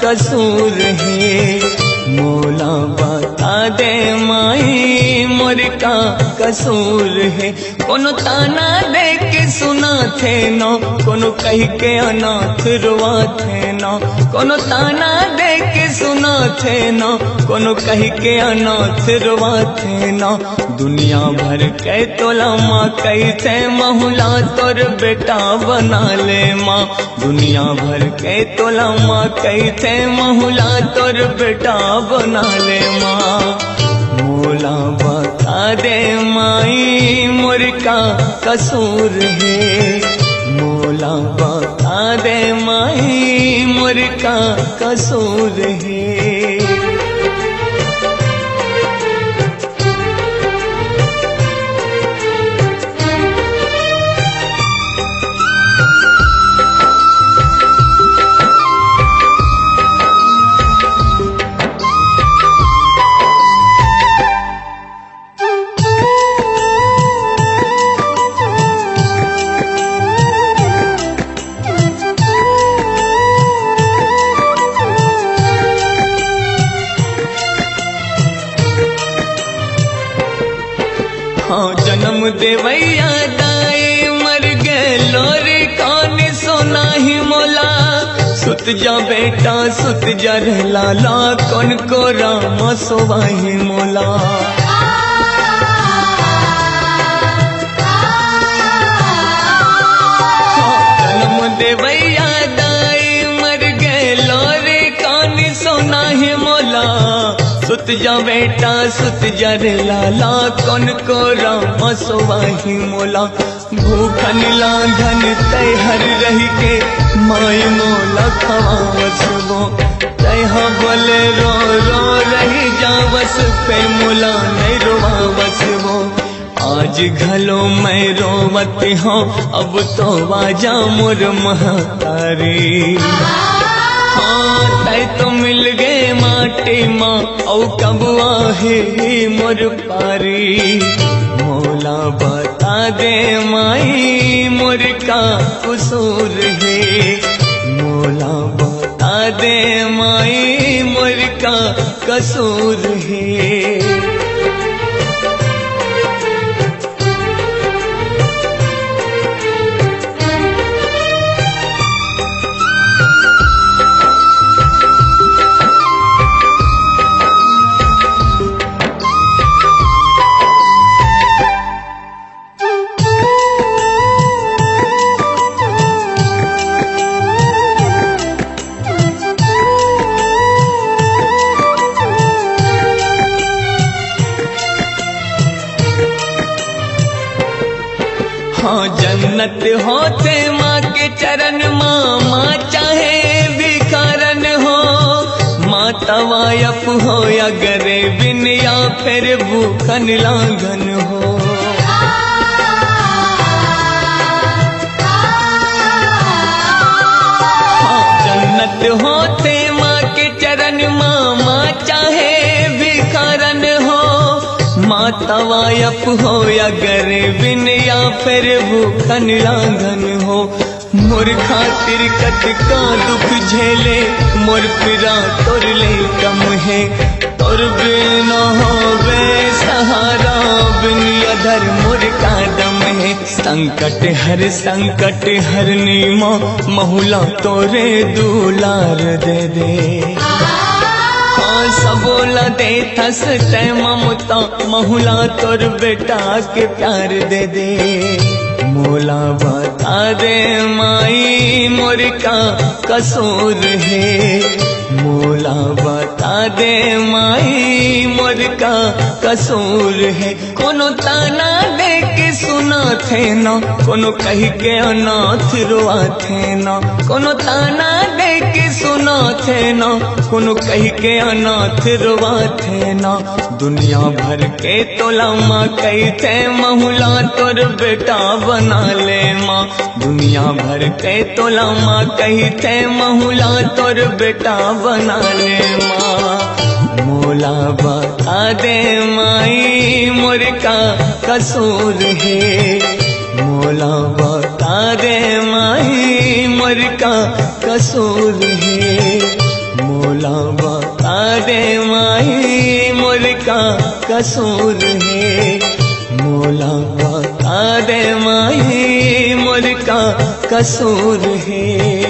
कसूर है। मौला बता दे माई मोर का कसूर है। कोनो ताना दे के सुना थे न, कोनो कह के अनाथ रुआ थे न। कोनो ताना दे के सुना थे न, कोनो कह के अनाथ रुआ थे न। दुनिया भर के तोला माँ कही थे महुला तोर बेटा बना ले माँ। दुनिया भर के तोला माँ कही थे महुला तोर बेटा बना ले माँ। मौला बता दे माई मोर का कसूर है। मौला बता दे माई मोर का कसूर है। जन्म देवैया दाए मर गए लोरे कौन सोना ही मोला। सुत जा बेटा सुत जा लाला कौन को राम सोवाही मोला। जन्म देवैया दाए मर गए लोरे कौन सोना ही मोला। सुत जा बेटा सुत जा लाला कौन को राम सोवाही मोला। भूखन लांघन तय हर रही के माई मोला खवावसबो। तय बोले रो रो रही जावस पे मोला नहीं रोवावसबो। आज घलो मैं रोवती हूँ अब तो बाजा मोर महतारी। हाँ तय तो मिल गए माटी माँ औ कब आहे मोर पारी। मौला बता दे माई मोर का कसूर है। मौला बता दे माई मोर का कसूर है। हाँ जन्नत होते माँ के चरण माँ, माँ चाहे भिखारन हो। माँ तवायफ हो या गरे बिन या फिर भूखन लांघन हो। हाँ जन्नत होते माँ के चरण माँ, माँ चाहे भिखारन हो। माँ तवायफ हो या गरे बिन या फिर भूखन लांघन हो। मोर खातिर कत का दुख झेले मोर पिरा तोर ले कम है। तोर बिना हो बे सहारा बिन अधर मोर का दम है। संकट हरनी माँ महुला तोरे दुलार दे दे। हाँ सबोला दे थस तै ममता महुला तोर बेटा के प्यार दे दे। मौला बता दे माई मोर का कसूर है। मौला बता दे माई मोर का कसूर है। कोनो ताना दे के सुना थे न, कोनो कह के अनाथ रोआ थे न। कोनो ताना दे के सुना थे न, कोनो कह के अनाथ रोआ थे न। दुनिया भर के तोला माँ कही थे महुला तोर बेटा बना ले माँ। दुनिया भर के तोला माँ कही थे महुला तोर बेटा बना ले माँ। मौला बता दे माई मोर का कसूर है। मौला बता दे माई मोर का कसूर है। दे माई मोर का कसूर है। मौला बता दे माई मोर का कसूर है।